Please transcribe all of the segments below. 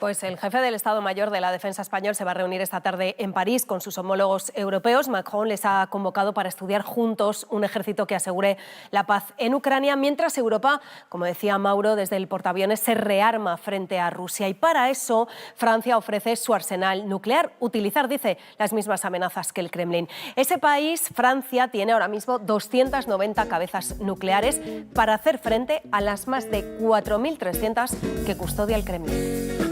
Pues el jefe del Estado Mayor de la Defensa español se va a reunir esta tarde en París con sus homólogos europeos. Macron les ha convocado para estudiar juntos un ejército que asegure la paz en Ucrania, mientras Europa, como decía Mauro desde el portaaviones, se rearma frente a Rusia. Y para eso Francia ofrece su arsenal nuclear, utilizar, dice, las mismas amenazas que el Kremlin. Ese país, Francia, tiene ahora mismo 290 cabezas nucleares para hacer frente a las más de 4.300 que custodia el Kremlin.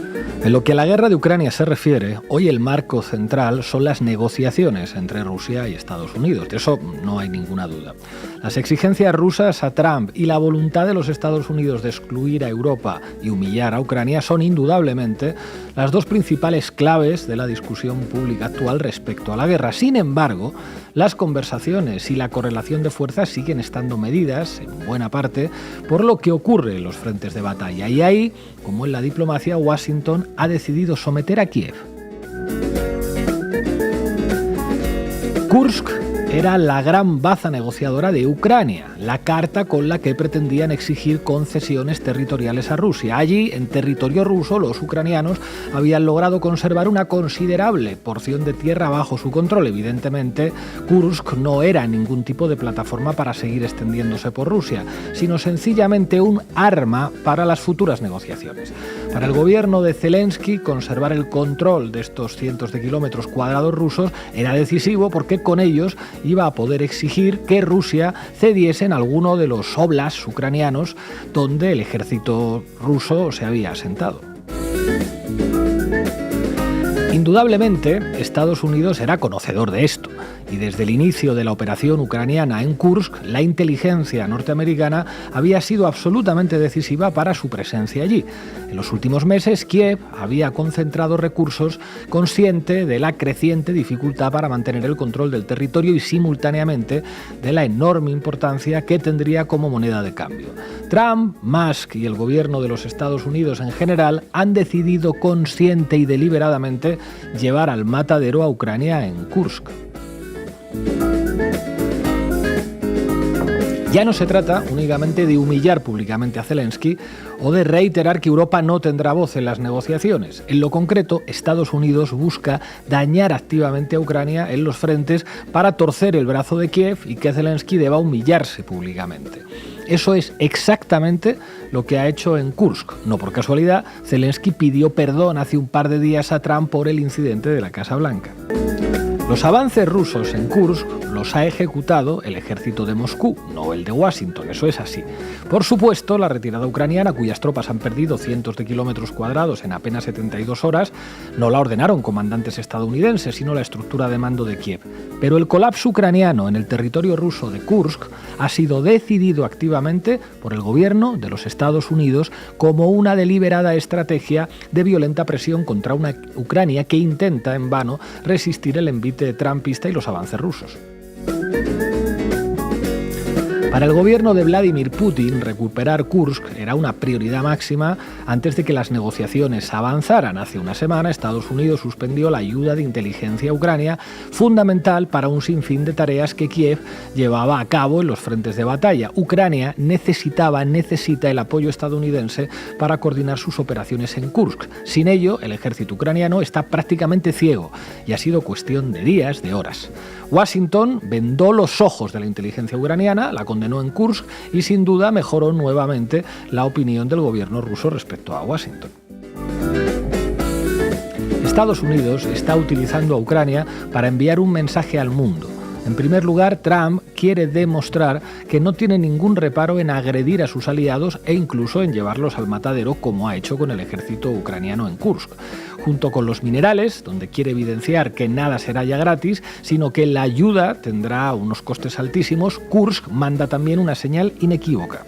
En lo que a la guerra de Ucrania se refiere, hoy el marco central son las negociaciones entre Rusia y Estados Unidos. De eso no hay ninguna duda. Las exigencias rusas a Trump y la voluntad de los Estados Unidos de excluir a Europa y humillar a Ucrania son indudablemente las dos principales claves de la discusión pública actual respecto a la guerra. Sin embargo, las conversaciones y la correlación de fuerzas siguen estando medidas, en buena parte, por lo que ocurre en los frentes de batalla. Y ahí, como en la diplomacia, Washington ha decidido someter a Kiev. Kursk era la gran baza negociadora de Ucrania, la carta con la que pretendían exigir concesiones territoriales a Rusia. Allí, en territorio ruso, los ucranianos habían logrado conservar una considerable porción de tierra bajo su control. Evidentemente, Kursk no era ningún tipo de plataforma para seguir extendiéndose por Rusia, sino sencillamente un arma para las futuras negociaciones. Para el gobierno de Zelensky, conservar el control de estos cientos de kilómetros cuadrados rusos era decisivo porque con ellos iba a poder exigir que Rusia cediese en alguno de los oblasts ucranianos donde el ejército ruso se había asentado. Indudablemente, Estados Unidos era conocedor de esto, y desde el inicio de la operación ucraniana en Kursk, la inteligencia norteamericana había sido absolutamente decisiva para su presencia allí. En los últimos meses, Kiev había concentrado recursos consciente de la creciente dificultad para mantener el control del territorio y simultáneamente de la enorme importancia que tendría como moneda de cambio. Trump, Musk y el gobierno de los Estados Unidos en general han decidido consciente y deliberadamente llevar al matadero a Ucrania en Kursk. Ya no se trata únicamente de humillar públicamente a Zelensky o de reiterar que Europa no tendrá voz en las negociaciones. En lo concreto, Estados Unidos busca dañar activamente a Ucrania en los frentes para torcer el brazo de Kiev y que Zelensky deba humillarse públicamente. Eso es exactamente lo que ha hecho en Kursk. No por casualidad, Zelensky pidió perdón hace un par de días a Trump por el incidente de la Casa Blanca. Los avances rusos en Kursk los ha ejecutado el ejército de Moscú, no el de Washington, eso es así. Por supuesto, la retirada ucraniana, cuyas tropas han perdido cientos de kilómetros cuadrados en apenas 72 horas, no la ordenaron comandantes estadounidenses, sino la estructura de mando de Kiev. Pero el colapso ucraniano en el territorio ruso de Kursk ha sido decidido activamente por el gobierno de los Estados Unidos como una deliberada estrategia de violenta presión contra una Ucrania que intenta en vano resistir el envite trumpista y los avances rusos. Para el gobierno de Vladimir Putin, recuperar Kursk era una prioridad máxima antes de que las negociaciones avanzaran. Hace una semana, Estados Unidos suspendió la ayuda de inteligencia a Ucrania, fundamental para un sinfín de tareas que Kiev llevaba a cabo en los frentes de batalla. Ucrania necesita el apoyo estadounidense para coordinar sus operaciones en Kursk. Sin ello, el ejército ucraniano está prácticamente ciego y ha sido cuestión de días, de horas. Washington vendó los ojos de la inteligencia ucraniana, la condenó en Kursk y sin duda mejoró nuevamente la opinión del gobierno ruso respecto a Washington. Estados Unidos está utilizando a Ucrania para enviar un mensaje al mundo. En primer lugar, Trump quiere demostrar que no tiene ningún reparo en agredir a sus aliados e incluso en llevarlos al matadero, como ha hecho con el ejército ucraniano en Kursk. Junto con los minerales, donde quiere evidenciar que nada será ya gratis, sino que la ayuda tendrá unos costes altísimos, Kursk manda también una señal inequívoca.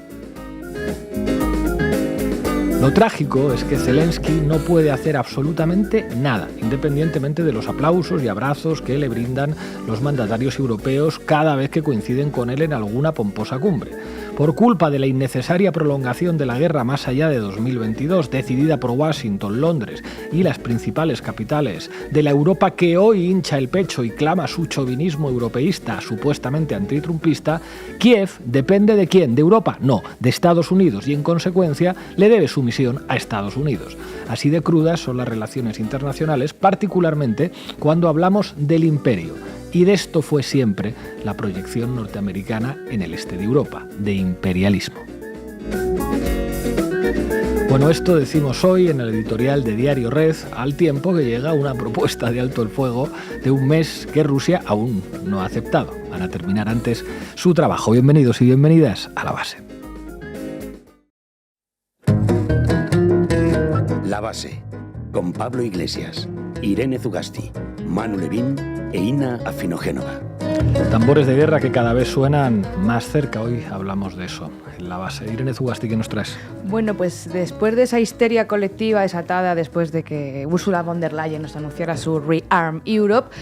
Lo trágico es que Zelensky no puede hacer absolutamente nada, independientemente de los aplausos y abrazos que le brindan los mandatarios europeos cada vez que coinciden con él en alguna pomposa cumbre. Por culpa de la innecesaria prolongación de la guerra más allá de 2022, decidida por Washington, Londres y las principales capitales de la Europa que hoy hincha el pecho y clama su chauvinismo europeísta, supuestamente antitrumpista, Kiev depende ¿de quién? ¿De Europa? No, de Estados Unidos, y en consecuencia le debe sumisión a Estados Unidos. Así de crudas son las relaciones internacionales, particularmente cuando hablamos del imperio. Y de esto fue siempre la proyección norteamericana en el este de Europa, de imperialismo. Bueno, esto decimos hoy en el editorial de Diario Red, al tiempo que llega una propuesta de alto el fuego de un mes que Rusia aún no ha aceptado. Van a terminar antes su trabajo. Bienvenidos y bienvenidas a La Base. La Base, con Pablo Iglesias, Irene Zugasti, Manu Levín e Ina Afinogénova. Tambores de guerra que cada vez suenan más cerca. Hoy hablamos de eso en La Base. Irene Zugasti, ¿qué nos traes? Bueno, pues después de esa histeria colectiva desatada después de que Ursula von der Leyen nos anunciara su Rearm Europe,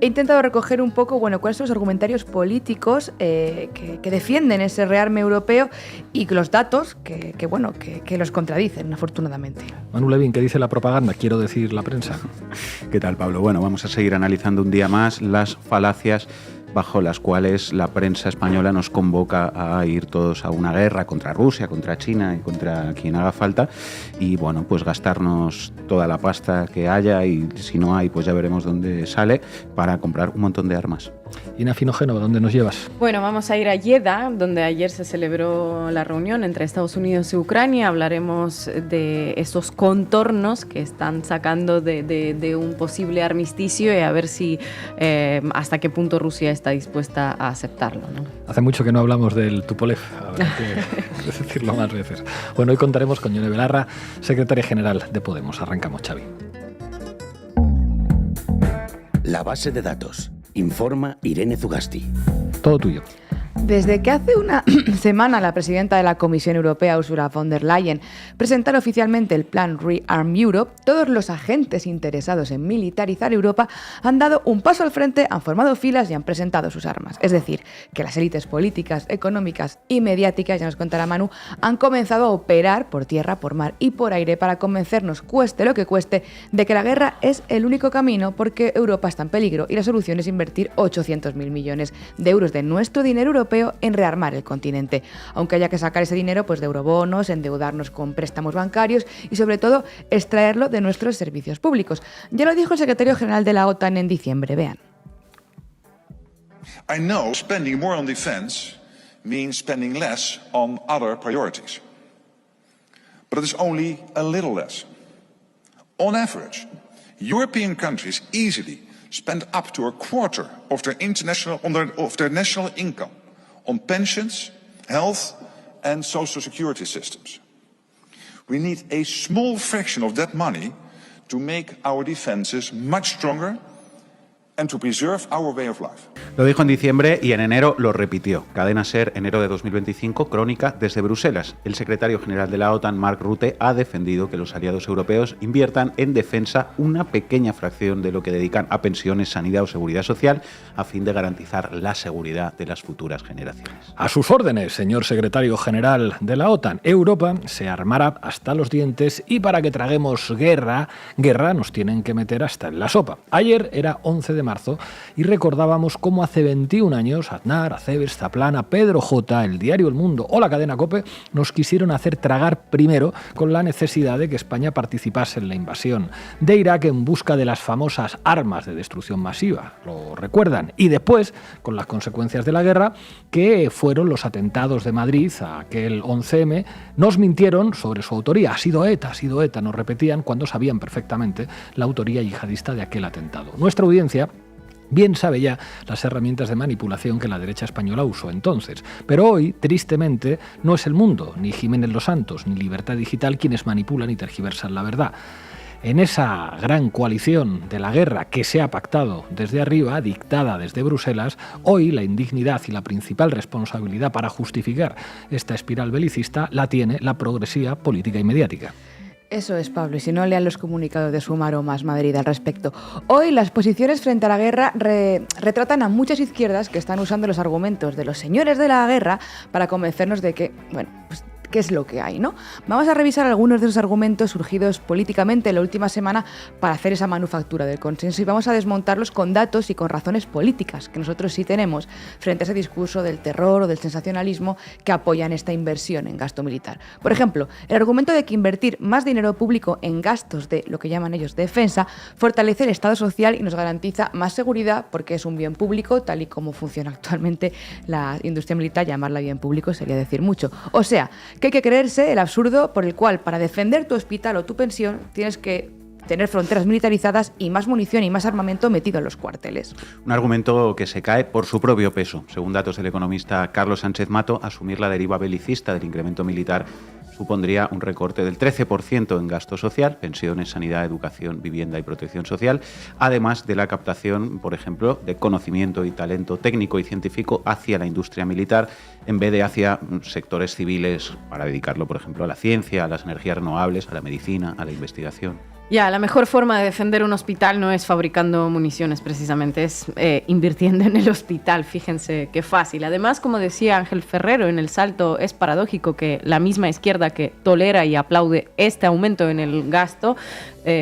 he intentado recoger un poco, cuáles son los argumentarios políticos que defienden ese rearme europeo y los datos que los contradicen, afortunadamente. Manu Levín, ¿qué dice la propaganda? Quiero decir, la prensa. ¿Qué tal, Pablo? Bueno, vamos a seguir analizando un día más las falacias bajo las cuales la prensa española nos convoca a ir todos a una guerra contra Rusia, contra China y contra quien haga falta, y bueno, pues gastarnos toda la pasta que haya, y si no hay, pues ya veremos dónde sale, para comprar un montón de armas. Ina Afinogénova, ¿dónde nos llevas? Bueno, vamos a ir a Jeddah, donde ayer se celebró la reunión entre Estados Unidos y Ucrania. Hablaremos de esos contornos que están sacando de un posible armisticio y a ver si hasta qué punto Rusia está dispuesta a aceptarlo, ¿no? Hace mucho que no hablamos del Tupolev, habrá que decirlo más veces. Bueno, hoy contaremos con Yone Belarra, secretaria general de Podemos. Arrancamos, Xavi. La Base de datos. Informa Irene Zugasti. Todo tuyo. Desde que hace una semana la presidenta de la Comisión Europea, Ursula von der Leyen, presentara oficialmente el plan Rearm Europe, todos los agentes interesados en militarizar Europa han dado un paso al frente, han formado filas y han presentado sus armas. Es decir, que las élites políticas, económicas y mediáticas, ya nos contará Manu, han comenzado a operar por tierra, por mar y por aire para convencernos, cueste lo que cueste, de que la guerra es el único camino porque Europa está en peligro y la solución es invertir 800.000 millones de euros de nuestro dinero europeo en rearmar el continente, aunque haya que sacar ese dinero pues de eurobonos, endeudarnos con préstamos bancarios y sobre todo extraerlo de nuestros servicios públicos. Ya lo dijo el secretario general de la OTAN en diciembre, vean. I know spending more on defense means spending less on other priorities. But it is only a little less. On average, European countries easily spend up to a quarter of their national income on pensions, health and social security systems. We need a small fraction of that money to make our defenses much stronger and to preserve our way of life. Lo dijo en diciembre y en enero lo repitió. Cadena SER, enero de 2025, crónica desde Bruselas. El secretario general de la OTAN, Mark Rutte, ha defendido que los aliados europeos inviertan en defensa una pequeña fracción de lo que dedican a pensiones, sanidad o seguridad social, a fin de garantizar la seguridad de las futuras generaciones. A sus órdenes, señor secretario general de la OTAN, Europa se armará hasta los dientes y para que traguemos guerra nos tienen que meter hasta en la sopa. Ayer era 11 de marzo y recordábamos cómo hace 21 años Aznar, Acebes, Zaplana, Pedro J, el diario El Mundo o la cadena COPE nos quisieron hacer tragar primero con la necesidad de que España participase en la invasión de Irak en busca de las famosas armas de destrucción masiva, lo recuerdan, y después con las consecuencias de la guerra, que fueron los atentados de Madrid a aquel 11M, nos mintieron sobre su autoría. Ha sido ETA, nos repetían cuando sabían perfectamente la autoría yihadista de aquel atentado. Nuestra audiencia bien sabe ya las herramientas de manipulación que la derecha española usó entonces. Pero hoy, tristemente, no es El Mundo, ni Jiménez Los Santos, ni Libertad Digital quienes manipulan y tergiversan la verdad. En esa gran coalición de la guerra que se ha pactado desde arriba, dictada desde Bruselas, hoy la indignidad y la principal responsabilidad para justificar esta espiral belicista la tiene la progresía política y mediática. Eso es, Pablo, y si no, lean los comunicados de Sumar o Más Madrid al respecto. Hoy las posiciones frente a la guerra retratan a muchas izquierdas que están usando los argumentos de los señores de la guerra para convencernos de que, bueno, pues qué es lo que hay, ¿no? Vamos a revisar algunos de esos argumentos surgidos políticamente en la última semana para hacer esa manufactura del consenso y vamos a desmontarlos con datos y con razones políticas que nosotros sí tenemos frente a ese discurso del terror o del sensacionalismo que apoyan esta inversión en gasto militar. Por ejemplo, el argumento de que invertir más dinero público en gastos de lo que llaman ellos defensa fortalece el Estado social y nos garantiza más seguridad porque es un bien público, tal y como funciona actualmente la industria militar. Llamarla bien público sería decir mucho. O sea, que hay que creerse el absurdo por el cual para defender tu hospital o tu pensión tienes que tener fronteras militarizadas y más munición y más armamento metido en los cuarteles. Un argumento que se cae por su propio peso. Según datos del economista Carlos Sánchez Mato, asumir la deriva belicista del incremento militar supondría un recorte del 13% en gasto social, pensiones, sanidad, educación, vivienda y protección social, además de la captación, por ejemplo, de conocimiento y talento técnico y científico hacia la industria militar, en vez de hacia sectores civiles, para dedicarlo, por ejemplo, a la ciencia, a las energías renovables, a la medicina, a la investigación. Ya, la mejor forma de defender un hospital no es fabricando municiones precisamente, es invirtiendo en el hospital, fíjense qué fácil. Además, como decía Ángel Ferrero en El Salto, es paradójico que la misma izquierda que tolera y aplaude este aumento en el gasto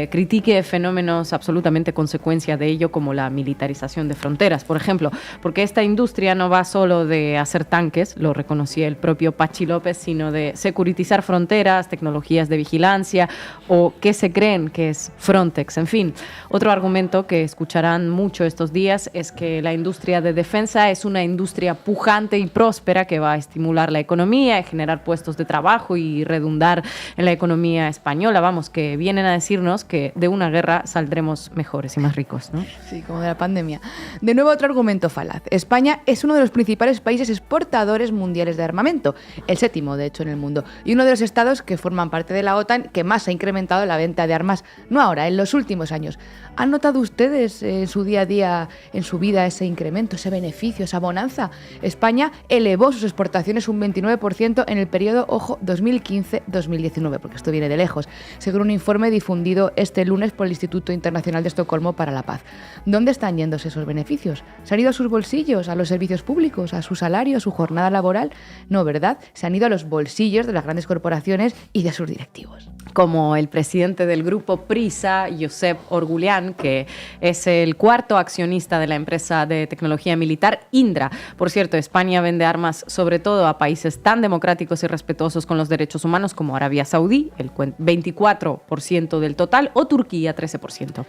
critique fenómenos absolutamente consecuencia de ello como la militarización de fronteras, por ejemplo, porque esta industria no va solo de hacer tanques, lo reconocía el propio Pachi López, sino de securitizar fronteras, tecnologías de vigilancia o qué se creen que es Frontex. En fin, otro argumento que escucharán mucho estos días es que la industria de defensa es una industria pujante y próspera que va a estimular la economía y generar puestos de trabajo y redundar en la economía española. Vamos, que vienen a decirnos que de una guerra saldremos mejores y más ricos, ¿no? Sí, como de la pandemia. De nuevo, otro argumento falaz. España es uno de los principales países exportadores mundiales de armamento, el 7º, de hecho, en el mundo, y uno de los estados que forman parte de la OTAN que más ha incrementado la venta de armas, no ahora, en los últimos años. ¿Han notado ustedes en su día a día, en su vida, ese incremento, ese beneficio, esa bonanza? España elevó sus exportaciones un 29% en el periodo, ojo, 2015-2019, porque esto viene de lejos, según un informe difundido este lunes por el Instituto Internacional de Estocolmo para la Paz. ¿Dónde están yéndose esos beneficios? ¿Se han ido a sus bolsillos, a los servicios públicos, a su salario, a su jornada laboral? No, ¿verdad? Se han ido a los bolsillos de las grandes corporaciones y de sus directivos. Como el presidente del grupo Prisa, Josep Orgulián, que es el cuarto accionista de la empresa de tecnología militar Indra. Por cierto, España vende armas sobre todo a países tan democráticos y respetuosos con los derechos humanos como Arabia Saudí, el 24% del total, o Turquía, 13%.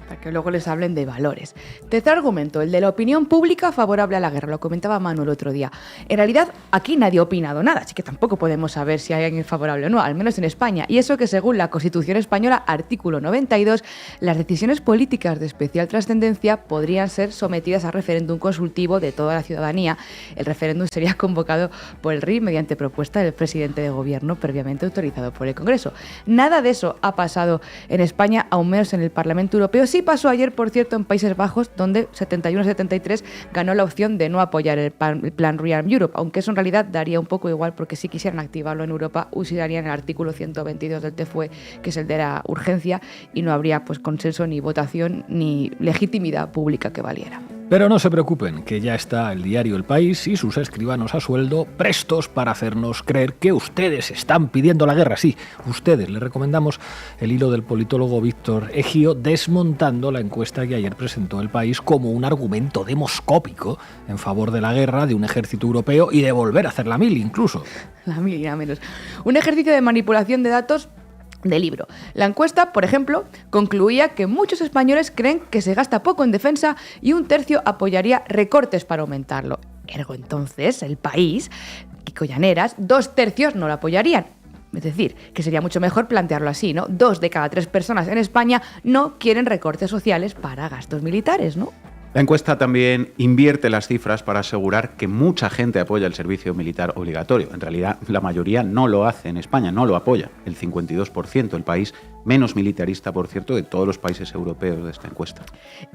Para que luego les hablen de valores. Tercer argumento, el de la opinión pública favorable a la guerra. Lo comentaba Manu el otro día. En realidad, aquí nadie ha opinado nada, así que tampoco podemos saber si hay alguien favorable o no, al menos en España. Y eso que según la Constitución española, artículo 92, las decisiones políticas de especial trascendencia podrían ser sometidas a referéndum consultivo de toda la ciudadanía. El referéndum sería convocado por el RI mediante propuesta del presidente de gobierno previamente autorizado por el Congreso. Nada de eso ha pasado en España, aún menos en el Parlamento Europeo. Sí pasó ayer, por cierto, en Países Bajos, donde 71-73 ganó la opción de no apoyar el plan Rearm Europe, aunque eso en realidad daría un poco igual, porque si quisieran activarlo en Europa, usarían el artículo 122 del TFUE, que es el de la urgencia, y no habría pues consenso ni votación ni legitimidad pública que valiera. Pero no se preocupen, que ya está el diario El País y sus escribanos a sueldo prestos para hacernos creer que ustedes están pidiendo la guerra. Sí, ustedes. Les recomendamos el hilo del politólogo Víctor Egio desmontando la encuesta que ayer presentó El País como un argumento demoscópico en favor de la guerra, de un ejército europeo y de volver a hacer la mili incluso. La mili, a menos. Un ejercicio de manipulación de datos de libro. La encuesta, por ejemplo, concluía que muchos españoles creen que se gasta poco en defensa y un tercio apoyaría recortes para aumentarlo. Ergo, entonces, El País, Kiko Llaneras, 2/3 no lo apoyarían. Es decir, que sería mucho mejor plantearlo así, ¿no? 2 de cada 3 personas en España no quieren recortes sociales para gastos militares, ¿no? La encuesta también invierte las cifras para asegurar que mucha gente apoya el servicio militar obligatorio. En realidad, la mayoría no lo hace en España, no lo apoya. El 52%, el país menos militarista, por cierto, de todos los países europeos de esta encuesta.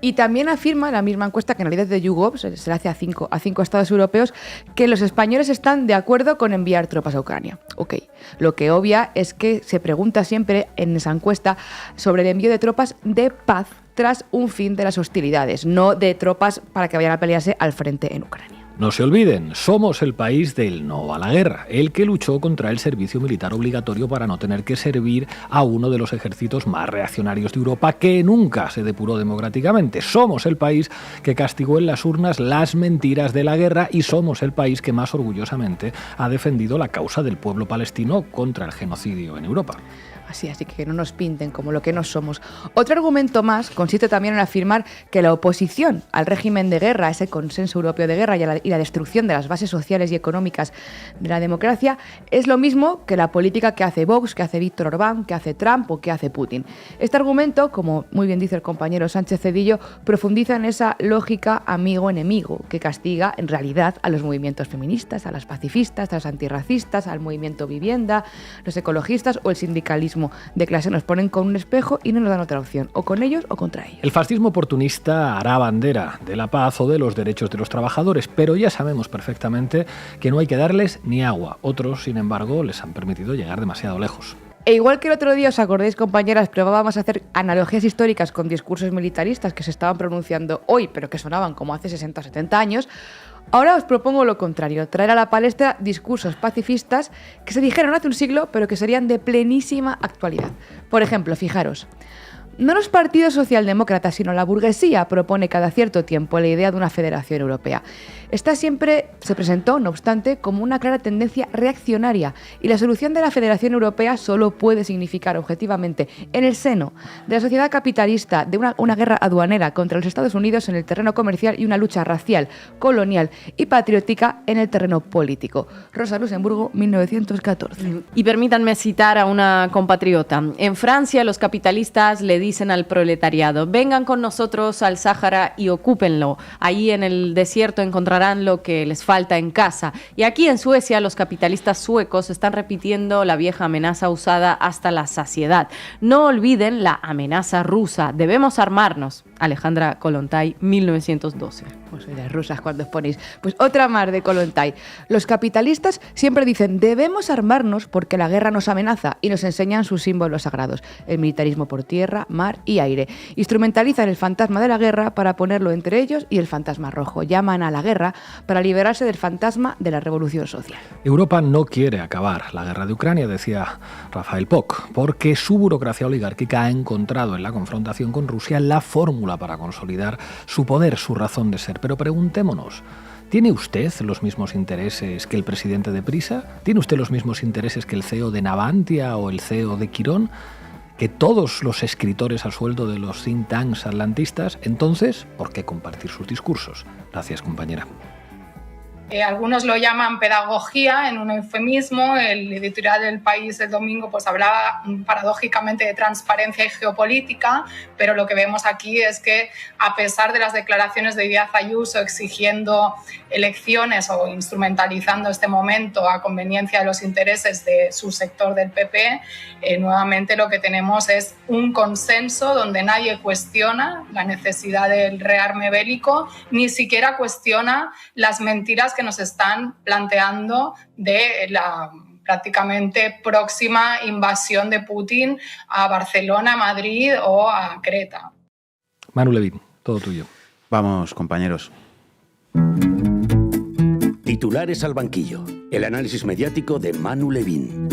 Y también afirma la misma encuesta, que en realidad es de YouGov, se le hace a cinco estados europeos, que los españoles están de acuerdo con enviar tropas a Ucrania. Ok, lo que obvia es que se pregunta siempre en esa encuesta sobre el envío de tropas de paz tras un fin de las hostilidades, no de tropas para que vayan a pelearse al frente en Ucrania. No se olviden, somos el país del no a la guerra, el que luchó contra el servicio militar obligatorio para no tener que servir a uno de los ejércitos más reaccionarios de Europa que nunca se depuró democráticamente. Somos el país que castigó en las urnas las mentiras de la guerra y somos el país que más orgullosamente ha defendido la causa del pueblo palestino contra el genocidio en Europa. Así que no nos pinten como lo que no somos. Otro argumento más consiste también en afirmar que la oposición al régimen de guerra, ese consenso europeo de guerra y la destrucción de las bases sociales y económicas de la democracia, es lo mismo que la política que hace Vox, que hace Víctor Orbán, que hace Trump o que hace Putin. Este argumento, como muy bien dice el compañero Sánchez Cedillo, profundiza en esa lógica amigo-enemigo que castiga en realidad a los movimientos feministas, a las pacifistas, a los antirracistas, al movimiento vivienda, los ecologistas o el sindicalismo de clase. Nos ponen con un espejo y no nos dan otra opción, o con ellos o contra ellos. El fascismo oportunista hará bandera de la paz o de los derechos de los trabajadores, pero ya sabemos perfectamente que no hay que darles ni agua. Otros, sin embargo, les han permitido llegar demasiado lejos. E igual que el otro día, os acordáis, compañeras, probábamos a hacer analogías históricas con discursos militaristas que se estaban pronunciando hoy, pero que sonaban como hace 60 o 70 años, ahora os propongo lo contrario, traer a la palestra discursos pacifistas que se dijeron hace un siglo, pero que serían de plenísima actualidad. Por ejemplo, fijaros, no los partidos socialdemócratas, sino la burguesía propone cada cierto tiempo la idea de una federación europea. Esta siempre se presentó, no obstante, como una clara tendencia reaccionaria y la solución de la Federación Europea solo puede significar objetivamente, en el seno de la sociedad capitalista, de una guerra aduanera contra los Estados Unidos en el terreno comercial y una lucha racial, colonial y patriótica en el terreno político. Rosa Luxemburgo, 1914. Y permítanme citar a una compatriota. En Francia, los capitalistas le dicen al proletariado: vengan con nosotros al Sáhara y ocúpenlo. Ahí en el desierto encontrarán lo que les falta en casa. Y aquí en Suecia, los capitalistas suecos están repitiendo la vieja amenaza usada hasta la saciedad. No olviden la amenaza rusa. Debemos armarnos. Alejandra Kollontai, 1912. Pues soy de rusas cuando os ponéis. Pues otra más de Kollontai. Los capitalistas siempre dicen: debemos armarnos porque la guerra nos amenaza, y nos enseñan sus símbolos sagrados: el militarismo por tierra, mar y aire. Instrumentalizan el fantasma de la guerra para ponerlo entre ellos y el fantasma rojo. Llaman a la guerra para liberarse del fantasma de la revolución social. Europa no quiere acabar la guerra de Ucrania, decía Rafael Poch, porque su burocracia oligárquica ha encontrado en la confrontación con Rusia la fórmula para consolidar su poder, su razón de ser. Pero preguntémonos, ¿tiene usted los mismos intereses que el presidente de Prisa? ¿Tiene usted los mismos intereses que el CEO de Navantia o el CEO de Quirón? ¿Que todos los escritores a sueldo de los think tanks atlantistas? Entonces, ¿por qué compartir sus discursos? Gracias, compañera. Algunos lo llaman pedagogía en un eufemismo. El editorial del País del domingo pues hablaba paradójicamente de transparencia y geopolítica, pero lo que vemos aquí es que, a pesar de las declaraciones de Díaz Ayuso exigiendo elecciones o instrumentalizando este momento a conveniencia de los intereses de su sector del PP, nuevamente lo que tenemos es un consenso donde nadie cuestiona la necesidad del rearme bélico, ni siquiera cuestiona las mentiras que nos están planteando de la prácticamente próxima invasión de Putin a Barcelona, a Madrid o a Creta. Manu Levín, todo tuyo. Vamos, compañeros. Titulares al banquillo. El análisis mediático de Manu Levín.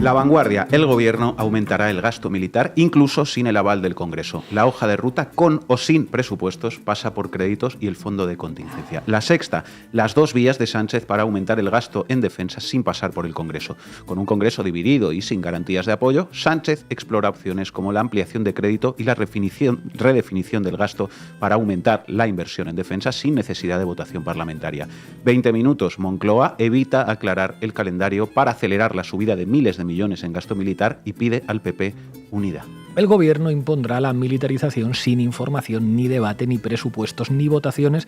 La Vanguardia: el gobierno aumentará el gasto militar incluso sin el aval del Congreso. La hoja de ruta, con o sin presupuestos, pasa por créditos y el fondo de contingencia. La Sexta: las dos vías de Sánchez para aumentar el gasto en defensa sin pasar por el Congreso. Con un Congreso dividido y sin garantías de apoyo, Sánchez explora opciones como la ampliación de crédito y la redefinición del gasto para aumentar la inversión en defensa sin necesidad de votación parlamentaria. 20 minutos. Moncloa evita aclarar el calendario para acelerar la subida de miles de millones en gasto militar y pide al PP unidad. El gobierno impondrá la militarización sin información, ni debate, ni presupuestos, ni votaciones.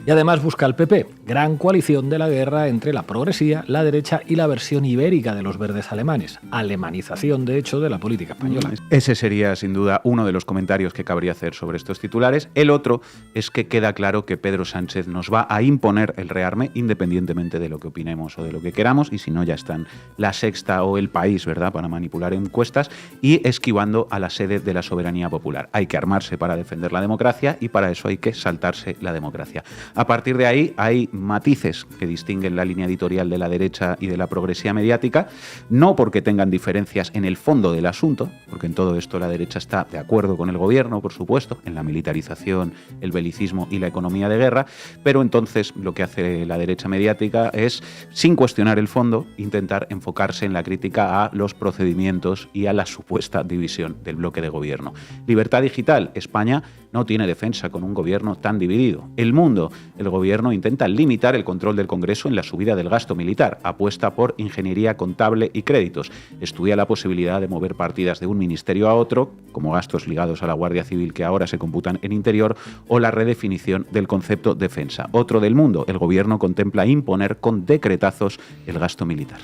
Y además busca el PP, gran coalición de la guerra entre la progresía, la derecha y la versión ibérica de los verdes alemanes. Alemanización, de hecho, de la política española. Ese sería, sin duda, uno de los comentarios que cabría hacer sobre estos titulares. El otro es que queda claro que Pedro Sánchez nos va a imponer el rearme, independientemente de lo que opinemos o de lo que queramos, y si no ya están La Sexta o El País, ¿verdad?, para manipular encuestas, y esquivando a la sede de la soberanía popular. Hay que armarse para defender la democracia y para eso hay que saltarse la democracia. A partir de ahí hay matices que distinguen la línea editorial de la derecha y de la progresía mediática, no porque tengan diferencias en el fondo del asunto, porque en todo esto la derecha está de acuerdo con el gobierno, por supuesto, en la militarización, el belicismo y la economía de guerra, pero entonces lo que hace la derecha mediática es, sin cuestionar el fondo, intentar enfocarse en la crítica a los procedimientos y a la supuesta división del bloque de gobierno. Libertad digital, España no tiene defensa con un gobierno tan dividido. El Mundo, el gobierno intenta limitar el control del Congreso en la subida del gasto militar, apuesta por ingeniería contable y créditos, estudia la posibilidad de mover partidas de un ministerio a otro, como gastos ligados a la Guardia Civil que ahora se computan en Interior, o la redefinición del concepto defensa. Otro del Mundo, el gobierno contempla imponer con decretazos el gasto militar.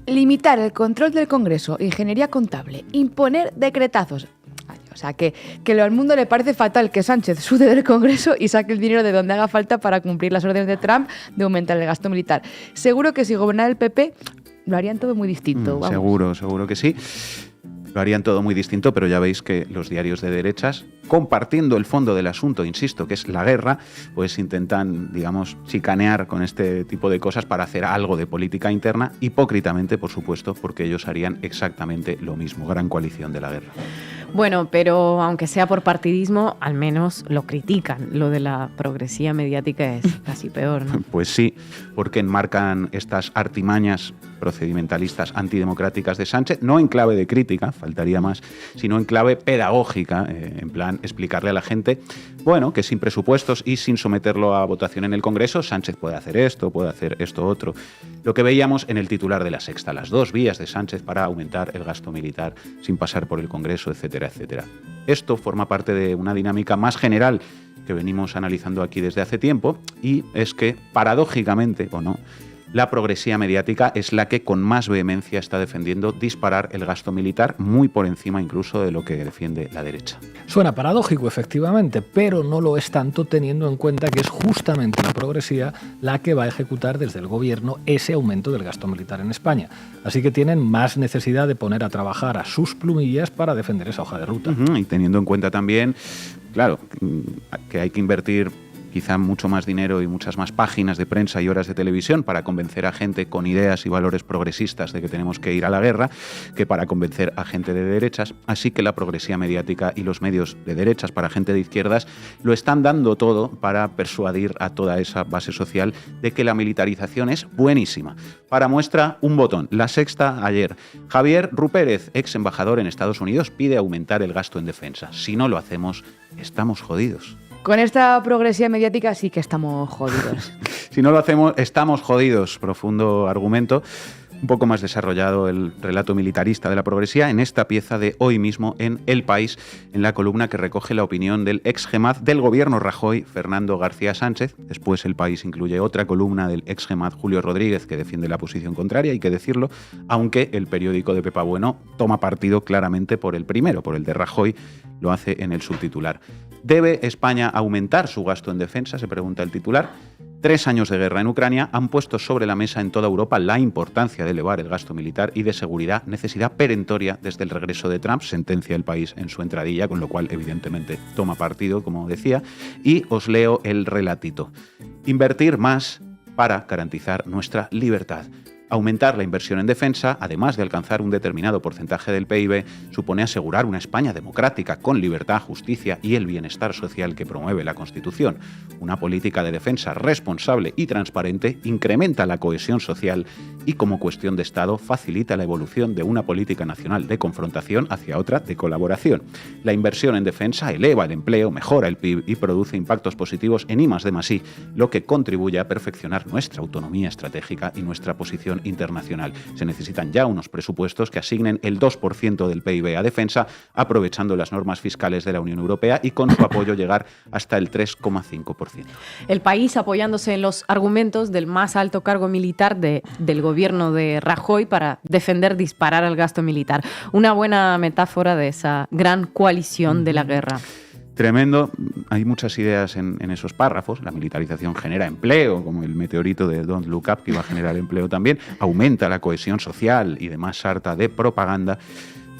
Limitar el control del Congreso, ingeniería contable, imponer decretazos. O sea, que al mundo le parece fatal que Sánchez sude del Congreso y saque el dinero de donde haga falta para cumplir las órdenes de Trump de aumentar el gasto militar. Seguro que si gobernara el PP lo harían todo muy distinto. Seguro que sí. Lo harían todo muy distinto, pero ya veis que los diarios de derechas, compartiendo el fondo del asunto, insisto, que es la guerra, pues intentan, digamos, chicanear con este tipo de cosas para hacer algo de política interna, hipócritamente, por supuesto, porque ellos harían exactamente lo mismo, gran coalición de la guerra. Bueno, pero aunque sea por partidismo, al menos lo critican. Lo de la progresía mediática es casi peor, ¿no? Pues sí, porque enmarcan estas artimañas procedimentalistas antidemocráticas de Sánchez, no en clave de crítica, faltaría más, sino en clave pedagógica, en plan explicarle a la gente, bueno, que sin presupuestos y sin someterlo a votación en el Congreso, Sánchez puede hacer esto otro. Lo que veíamos en el titular de La Sexta, las dos vías de Sánchez para aumentar el gasto militar sin pasar por el Congreso, etcétera, etcétera. Esto forma parte de una dinámica más general que venimos analizando aquí desde hace tiempo, y es que, paradójicamente o no, la progresía mediática es la que con más vehemencia está defendiendo disparar el gasto militar, muy por encima incluso de lo que defiende la derecha. Suena paradójico, efectivamente, pero no lo es tanto teniendo en cuenta que es justamente la progresía la que va a ejecutar desde el gobierno ese aumento del gasto militar en España. Así que tienen más necesidad de poner a trabajar a sus plumillas para defender esa hoja de ruta. Y teniendo en cuenta también, claro, que hay que invertir quizá mucho más dinero y muchas más páginas de prensa y horas de televisión para convencer a gente con ideas y valores progresistas de que tenemos que ir a la guerra, que para convencer a gente de derechas. Así que la progresía mediática y los medios de derechas para gente de izquierdas lo están dando todo para persuadir a toda esa base social de que la militarización es buenísima. Para muestra, un botón. La Sexta ayer. Javier Rupérez, ex embajador en Estados Unidos, pide aumentar el gasto en defensa. Si no lo hacemos, estamos jodidos. Con esta progresía mediática sí que estamos jodidos. Si no lo hacemos, estamos jodidos. Profundo argumento. Un poco más desarrollado el relato militarista de la progresía en esta pieza de hoy mismo en El País, en la columna que recoge la opinión del ex gemaz del gobierno Rajoy, Fernando García Sánchez. Después El País incluye otra columna del ex gemaz Julio Rodríguez, que defiende la posición contraria, hay que decirlo, aunque el periódico de Pepa Bueno toma partido claramente por el primero, por el de Rajoy, lo hace en el subtitular. ¿Debe España aumentar su gasto en defensa?, se pregunta el titular. 3 años de guerra en Ucrania han puesto sobre la mesa en toda Europa la importancia de elevar el gasto militar y de seguridad, necesidad perentoria desde el regreso de Trump, sentencia El País en su entradilla, con lo cual evidentemente toma partido, como decía, y os leo el relatito. Invertir más para garantizar nuestra libertad. Aumentar la inversión en defensa, además de alcanzar un determinado porcentaje del PIB, supone asegurar una España democrática, con libertad, justicia y el bienestar social que promueve la Constitución. Una política de defensa responsable y transparente incrementa la cohesión social y, como cuestión de Estado, facilita la evolución de una política nacional de confrontación hacia otra de colaboración. La inversión en defensa eleva el empleo, mejora el PIB y produce impactos positivos en I+D+I, lo que contribuye a perfeccionar nuestra autonomía estratégica y nuestra posición internacional. Se necesitan ya unos presupuestos que asignen el 2% del PIB a defensa, aprovechando las normas fiscales de la Unión Europea y con su apoyo llegar hasta el 3,5%. El país apoyándose en los argumentos del más alto cargo militar del gobierno de Rajoy para defender disparar al gasto militar. Una buena metáfora de esa gran coalición de la guerra. Tremendo. Hay muchas ideas en esos párrafos. La militarización genera empleo, como el meteorito de Don't Look Up, que iba a generar empleo también. Aumenta la cohesión social y demás sarta de propaganda.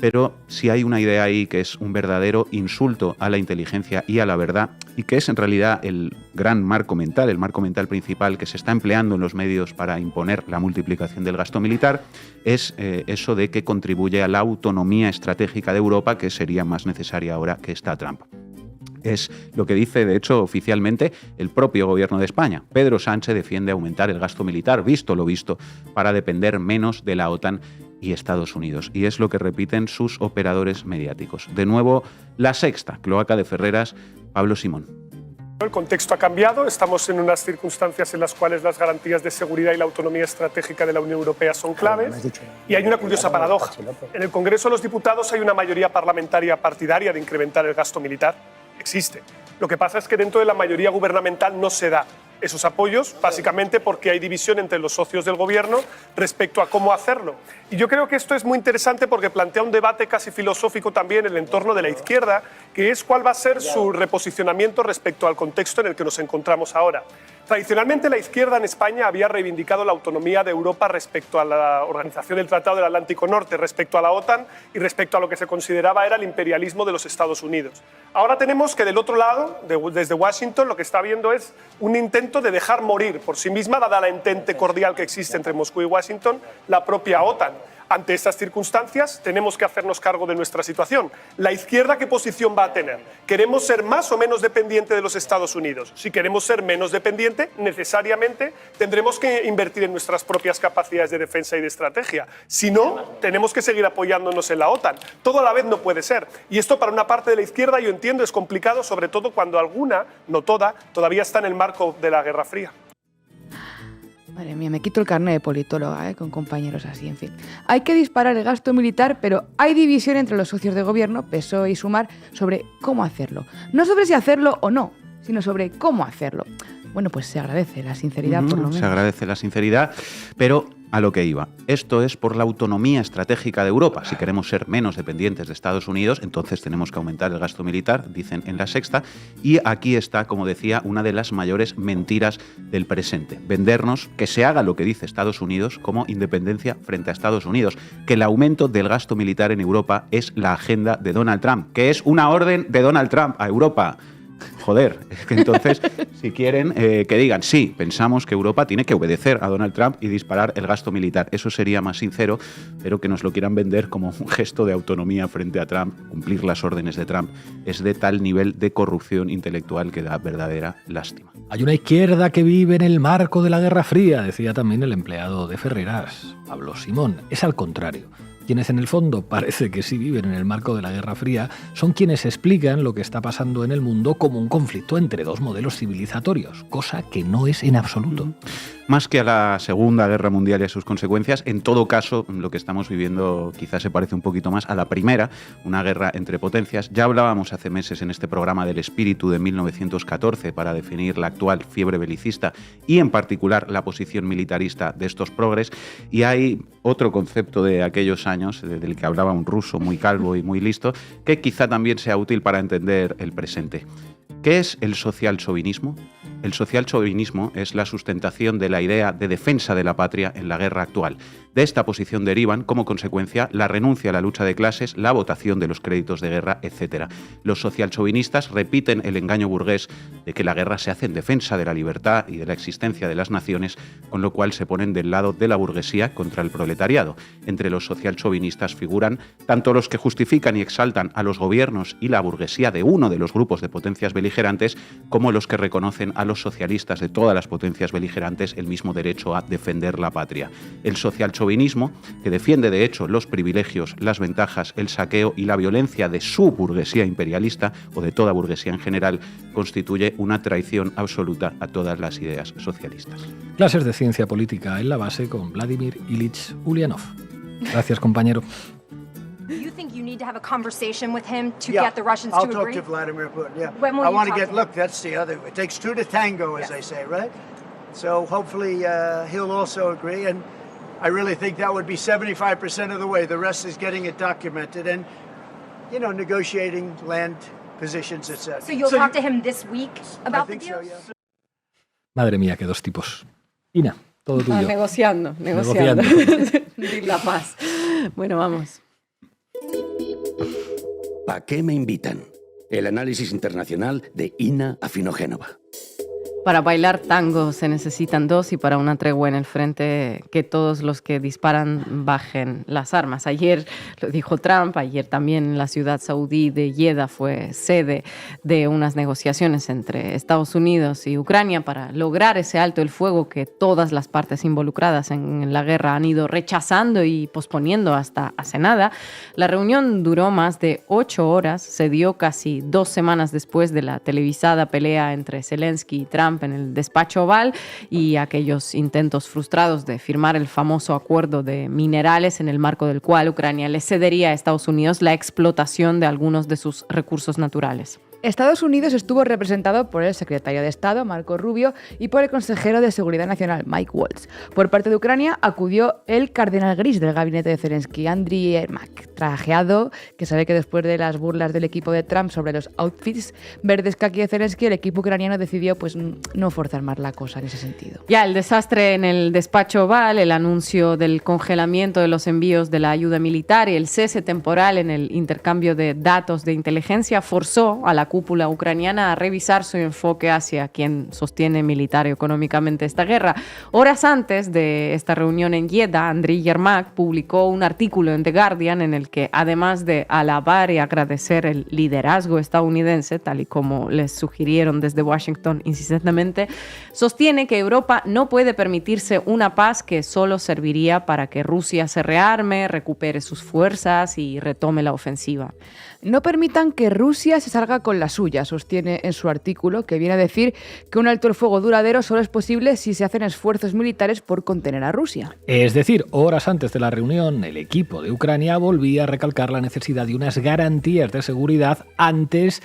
Pero si hay una idea ahí que es un verdadero insulto a la inteligencia y a la verdad, y que es en realidad el gran marco mental, el marco mental principal que se está empleando en los medios para imponer la multiplicación del gasto militar, es eso de que contribuye a la autonomía estratégica de Europa, que sería más necesaria ahora que está Trump. Es lo que dice, de hecho, oficialmente el propio gobierno de España. Pedro Sánchez defiende aumentar el gasto militar, visto lo visto, para depender menos de la OTAN y Estados Unidos. Y es lo que repiten sus operadores mediáticos. De nuevo, La Sexta, cloaca de Ferreras, Pablo Simón. El contexto ha cambiado, estamos en unas circunstancias en las cuales las garantías de seguridad y la autonomía estratégica de la Unión Europea son claves y hay una curiosa paradoja. En el Congreso de los Diputados hay una mayoría parlamentaria partidaria de incrementar el gasto militar. Existe. Lo que pasa es que dentro de la mayoría gubernamental no se da esos apoyos, básicamente porque hay división entre los socios del gobierno respecto a cómo hacerlo. Y yo creo que esto es muy interesante porque plantea un debate casi filosófico también en el entorno de la izquierda, que es cuál va a ser su reposicionamiento respecto al contexto en el que nos encontramos ahora. Tradicionalmente la izquierda en España había reivindicado la autonomía de Europa respecto a la organización del Tratado del Atlántico Norte, respecto a la OTAN y respecto a lo que se consideraba era el imperialismo de los Estados Unidos. Ahora tenemos que del otro lado, desde Washington, lo que está habiendo es un intento de dejar morir por sí misma, dada la entente cordial que existe entre Moscú y Washington, la propia OTAN. Ante estas circunstancias, tenemos que hacernos cargo de nuestra situación. ¿La izquierda qué posición va a tener? ¿Queremos ser más o menos dependiente de los Estados Unidos? Si queremos ser menos dependiente, necesariamente tendremos que invertir en nuestras propias capacidades de defensa y de estrategia. Si no, tenemos que seguir apoyándonos en la OTAN. Todo a la vez no puede ser. Y esto para una parte de la izquierda, yo entiendo, es complicado, sobre todo cuando alguna, no toda, todavía está en el marco de la Guerra Fría. Madre mía, me quito el carnet de politóloga, con compañeros así, en fin. Hay que disparar el gasto militar, pero hay división entre los socios de gobierno, PSOE y Sumar, sobre cómo hacerlo. No sobre si hacerlo o no, sino sobre cómo hacerlo. Bueno, pues se agradece la sinceridad, por lo menos. Se agradece la sinceridad, pero a lo que iba. Esto es por la autonomía estratégica de Europa. Si queremos ser menos dependientes de Estados Unidos, entonces tenemos que aumentar el gasto militar, dicen en La Sexta. Y aquí está, como decía, una de las mayores mentiras del presente. Vendernos que se haga lo que dice Estados Unidos como independencia frente a Estados Unidos. Que el aumento del gasto militar en Europa es la agenda de Donald Trump. Que es una orden de Donald Trump a Europa. Joder, es que entonces, si quieren, que digan, sí, pensamos que Europa tiene que obedecer a Donald Trump y disparar el gasto militar. Eso sería más sincero, pero que nos lo quieran vender como un gesto de autonomía frente a Trump, cumplir las órdenes de Trump, es de tal nivel de corrupción intelectual que da verdadera lástima. Hay una izquierda que vive en el marco de la Guerra Fría, decía también el empleado de Ferreras, Pablo Simón. Es al contrario. Quienes en el fondo parece que sí viven en el marco de la Guerra Fría son quienes explican lo que está pasando en el mundo como un conflicto entre dos modelos civilizatorios, cosa que no es en absoluto. Más que a la Segunda Guerra Mundial y a sus consecuencias, en todo caso, lo que estamos viviendo quizás se parece un poquito más a la primera, una guerra entre potencias. Ya hablábamos hace meses en este programa del espíritu de 1914 para definir la actual fiebre belicista y en particular la posición militarista de estos progres, y hay otro concepto de aquellos años, del que hablaba un ruso muy calvo y muy listo, que quizá también sea útil para entender el presente. ¿Qué es el socialchauvinismo? El socialchauvinismo es la sustentación de la idea de defensa de la patria en la guerra actual. De esta posición derivan, como consecuencia, la renuncia a la lucha de clases, la votación de los créditos de guerra, etc. Los socialchauvinistas repiten el engaño burgués de que la guerra se hace en defensa de la libertad y de la existencia de las naciones, con lo cual se ponen del lado de la burguesía contra el proletariado. Entre los socialchauvinistas figuran tanto los que justifican y exaltan a los gobiernos y la burguesía de uno de los grupos de potencias beligentes, beligerantes, como los que reconocen a los socialistas de todas las potencias beligerantes el mismo derecho a defender la patria. El socialchauvinismo, que defiende de hecho los privilegios, las ventajas, el saqueo y la violencia de su burguesía imperialista o de toda burguesía en general, constituye una traición absoluta a todas las ideas socialistas. Clases de ciencia política en la base con Vladimir Ilich Ulyanov. Gracias, compañero. Do you think you need to have a conversation with him to Yeah, get the Russians I'll to talk agree? to Vladimir Putin, yeah. When will I you want to talk get, to him? look, that's the other, it takes two to tango, as they say, right? So hopefully he'll also agree, and I really think that would be 75% of the way. The rest is getting it documented and, you know, negotiating land positions, etc. So you'll talk to him this week about the deal? Madre mía, qué dos tipos. Ina, todo tuyo. Negociando. La paz. Bueno, vamos. ¿A qué me invitan? El análisis internacional de Ina Afinogénova. Para bailar tango se necesitan dos y para una tregua en el frente que todos los que disparan bajen las armas. Ayer lo dijo Trump, ayer también la ciudad saudí de Jeddah fue sede de unas negociaciones entre Estados Unidos y Ucrania para lograr ese alto el fuego que todas las partes involucradas en la guerra han ido rechazando y posponiendo hasta hace nada. La reunión duró más de 8 horas, se dio casi 2 semanas después de la televisada pelea entre Zelensky y Trump en el despacho Oval y aquellos intentos frustrados de firmar el famoso acuerdo de minerales en el marco del cual Ucrania le cedería a Estados Unidos la explotación de algunos de sus recursos naturales. Estados Unidos estuvo representado por el secretario de Estado, Marco Rubio, y por el consejero de Seguridad Nacional, Mike Waltz. Por parte de Ucrania acudió el cardenal gris del gabinete de Zelensky, Andriy Yermak, trajeado, que sabe que después de las burlas del equipo de Trump sobre los outfits verdes kaki de Zelensky, el equipo ucraniano decidió pues no forzar más la cosa en ese sentido. Ya el desastre en el despacho Oval, el anuncio del congelamiento de los envíos de la ayuda militar y el cese temporal en el intercambio de datos de inteligencia forzó a la cúpula ucraniana a revisar su enfoque hacia quien sostiene militar y económicamente esta guerra. Horas antes de esta reunión en Jeddah, Andriy Yermak publicó un artículo en The Guardian en el que, además de alabar y agradecer el liderazgo estadounidense, tal y como les sugirieron desde Washington insistentemente, sostiene que Europa no puede permitirse una paz que solo serviría para que Rusia se rearme, recupere sus fuerzas y retome la ofensiva. No permitan que Rusia se salga con la suya, sostiene en su artículo, que viene a decir que un alto el fuego duradero solo es posible si se hacen esfuerzos militares por contener a Rusia. Es decir, horas antes de la reunión, el equipo de Ucrania volvía a recalcar la necesidad de unas garantías de seguridad antes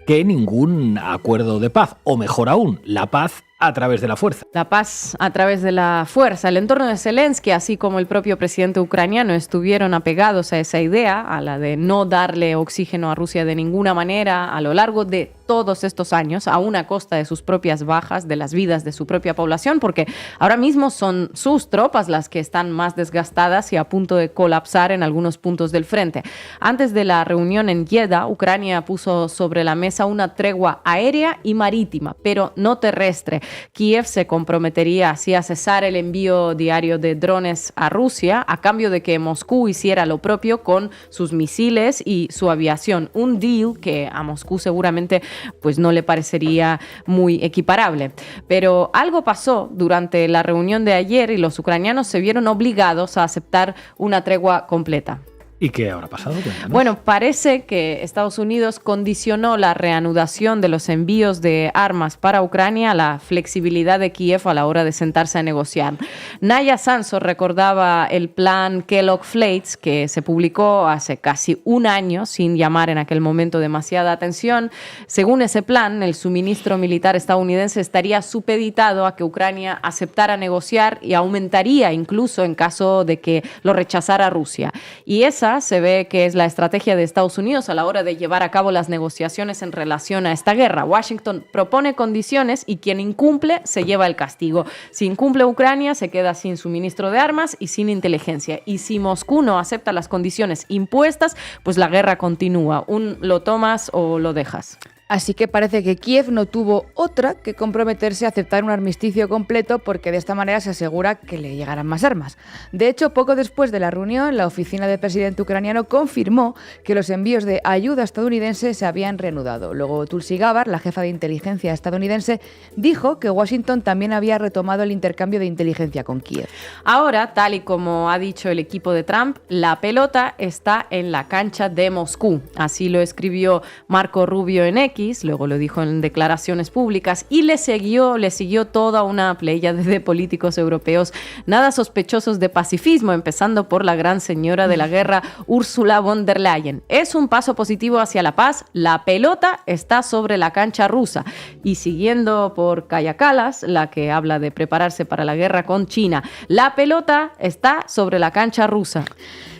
que ningún acuerdo de paz, o mejor aún, la paz a través de la fuerza. La paz a través de la fuerza. El entorno de Zelensky, así como el propio presidente ucraniano, estuvieron apegados a esa idea, a la de no darle oxígeno a Rusia de ninguna manera a lo largo de todos estos años, a una costa de sus propias bajas, de las vidas de su propia población, porque ahora mismo son sus tropas las que están más desgastadas y a punto de colapsar en algunos puntos del frente. Antes de la reunión en Jeddah, Ucrania puso sobre la mesa una tregua aérea y marítima, pero no terrestre. Kiev se comprometería así a cesar el envío diario de drones a Rusia a cambio de que Moscú hiciera lo propio con sus misiles y su aviación. Un deal que a Moscú seguramente pues no le parecería muy equiparable. Pero algo pasó durante la reunión de ayer y los ucranianos se vieron obligados a aceptar una tregua completa. ¿Y qué habrá pasado? Cuéntanos. Bueno, parece que Estados Unidos condicionó la reanudación de los envíos de armas para Ucrania a la flexibilidad de Kiev a la hora de sentarse a negociar. Naya Sanso recordaba el plan Kellogg-Flates que se publicó hace casi un año sin llamar en aquel momento demasiada atención. Según ese plan, el suministro militar estadounidense estaría supeditado a que Ucrania aceptara negociar y aumentaría incluso en caso de que lo rechazara Rusia. Y esa se ve que es la estrategia de Estados Unidos a la hora de llevar a cabo las negociaciones en relación a esta guerra. Washington propone condiciones y quien incumple se lleva el castigo. Si incumple Ucrania, se queda sin suministro de armas y sin inteligencia. Y si Moscú no acepta las condiciones impuestas, pues la guerra continúa. Lo tomas o lo dejas. Así que parece que Kiev no tuvo otra que comprometerse a aceptar un armisticio completo porque de esta manera se asegura que le llegarán más armas. De hecho, poco después de la reunión, la oficina del presidente ucraniano confirmó que los envíos de ayuda estadounidense se habían reanudado. Luego Tulsi Gabbard, la jefa de inteligencia estadounidense, dijo que Washington también había retomado el intercambio de inteligencia con Kiev. Ahora, tal y como ha dicho el equipo de Trump, la pelota está en la cancha de Moscú. Así lo escribió Marco Rubio en X, luego lo dijo en declaraciones públicas y le siguió toda una pléyade de políticos europeos nada sospechosos de pacifismo, empezando por la gran señora de la guerra, Ursula von der Leyen. Es un paso positivo hacia la paz, la pelota está sobre la cancha rusa. Y siguiendo por Kaja Kallas, la que habla de prepararse para la guerra con China, la pelota está sobre la cancha rusa.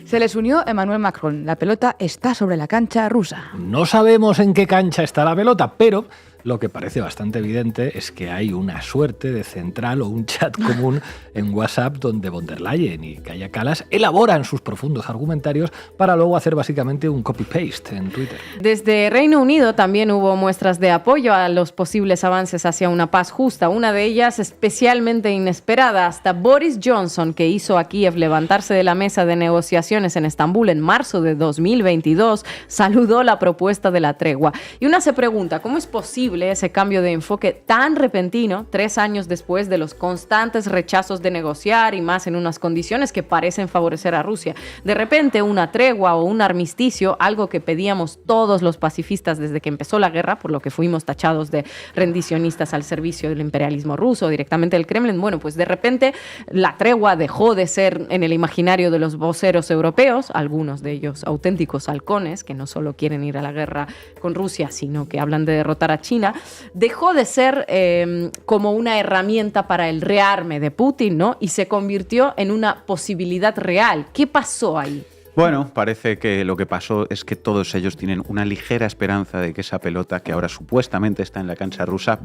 Se les unió Emmanuel Macron. La pelota está sobre la cancha rusa. No sabemos en qué cancha está la pelota, pero lo que parece bastante evidente es que hay una suerte de central o un chat común en WhatsApp donde von der Leyen y Kaja Kallas elaboran sus profundos argumentarios para luego hacer básicamente un copy-paste en Twitter. Desde Reino Unido también hubo muestras de apoyo a los posibles avances hacia una paz justa, una de ellas especialmente inesperada. Hasta Boris Johnson, que hizo a Kiev levantarse de la mesa de negociaciones en Estambul en marzo de 2022, saludó la propuesta de la tregua. Y una se pregunta, ¿cómo es posible ese cambio de enfoque tan repentino 3 años después de los constantes rechazos de negociar y más en unas condiciones que parecen favorecer a Rusia? De repente una tregua o un armisticio, algo que pedíamos todos los pacifistas desde que empezó la guerra, por lo que fuimos tachados de rendicionistas al servicio del imperialismo ruso, directamente del Kremlin. Bueno, pues de repente la tregua dejó de ser en el imaginario de los voceros europeos, algunos de ellos auténticos halcones, que no solo quieren ir a la guerra con Rusia, sino que hablan de derrotar a China. Dejó de ser como una herramienta para el rearme de Putin, ¿no? Y se convirtió en una posibilidad real. ¿Qué pasó ahí? Bueno, parece que lo que pasó es que todos ellos tienen una ligera esperanza de que esa pelota, que ahora supuestamente está en la cancha rusa,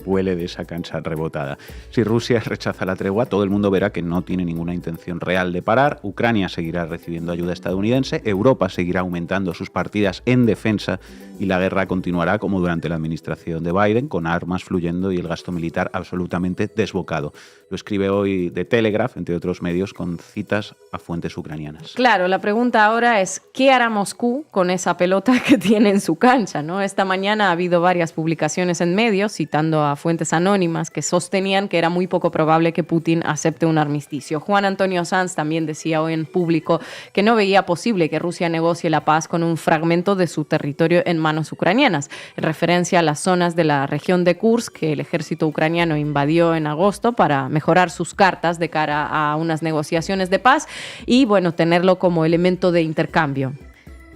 vuele de esa cancha rebotada. Si Rusia rechaza la tregua, todo el mundo verá que no tiene ninguna intención real de parar. Ucrania seguirá recibiendo ayuda estadounidense, Europa seguirá aumentando sus partidas en defensa y la guerra continuará como durante la administración de Biden, con armas fluyendo y el gasto militar absolutamente desbocado. Lo escribe hoy The Telegraph, entre otros medios, con citas a fuentes ucranianas. Claro, la pregunta ahora es, ¿qué hará Moscú con esa pelota que tiene en su cancha, ¿no? Esta mañana ha habido varias publicaciones en medios, citando a fuentes anónimas que sostenían que era muy poco probable que Putin acepte un armisticio. Juan Antonio Sanz también decía hoy en público que no veía posible que Rusia negocie la paz con un fragmento de su territorio en manos ucranianas, en referencia a las zonas de la región de Kursk que el ejército ucraniano invadió en agosto para mejorar sus cartas de cara a unas negociaciones de paz y, bueno, tenerlo como elemento de intercambio.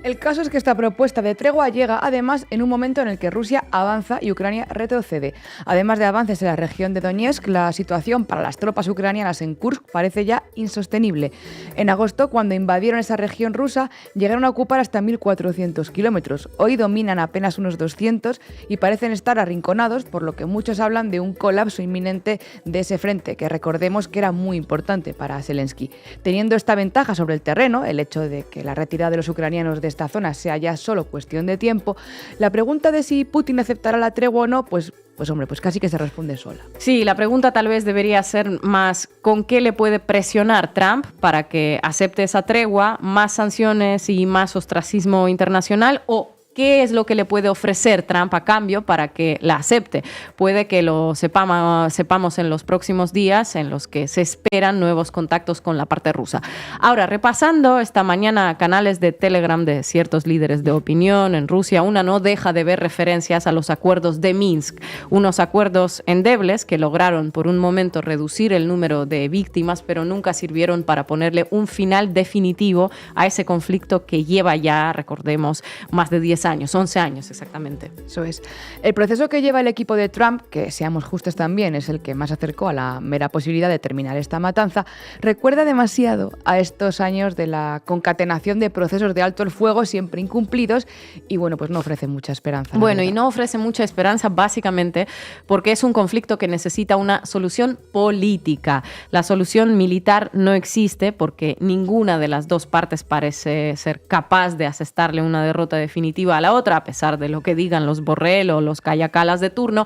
El caso es que esta propuesta de tregua llega además en un momento en el que Rusia avanza y Ucrania retrocede. Además de avances en la región de Donetsk, la situación para las tropas ucranianas en Kursk parece ya insostenible. En agosto, cuando invadieron esa región rusa, llegaron a ocupar hasta 1.400 kilómetros. Hoy dominan apenas unos 200 y parecen estar arrinconados, por lo que muchos hablan de un colapso inminente de ese frente, que recordemos que era muy importante para Zelensky. Teniendo esta ventaja sobre el terreno, el hecho de que la retirada de los ucranianos de esta zona sea ya solo cuestión de tiempo, la pregunta de si Putin aceptará la tregua o no, pues casi que se responde sola. Sí, la pregunta tal vez debería ser más ¿con qué le puede presionar Trump para que acepte esa tregua? ¿Más sanciones y más ostracismo internacional? ¿O qué es lo que le puede ofrecer Trump a cambio para que la acepte? Puede que lo sepamos en los próximos días en los que se esperan nuevos contactos con la parte rusa. Ahora, repasando esta mañana canales de Telegram de ciertos líderes de opinión en Rusia, una no deja de ver referencias a los acuerdos de Minsk, unos acuerdos endebles que lograron por un momento reducir el número de víctimas, pero nunca sirvieron para ponerle un final definitivo a ese conflicto que lleva ya, recordemos, más de 10 años, 11 años exactamente. Eso es. El proceso que lleva el equipo de Trump, que seamos justos también, es el que más acercó a la mera posibilidad de terminar esta matanza, recuerda demasiado a estos años de la concatenación de procesos de alto el fuego siempre incumplidos y, bueno, pues no ofrece mucha esperanza. Bueno, y no ofrece mucha esperanza básicamente porque es un conflicto que necesita una solución política. La solución militar no existe porque ninguna de las dos partes parece ser capaz de asestarle una derrota definitiva alternativa a la otra, a pesar de lo que digan los Borrell o los Kaja Kallas de turno,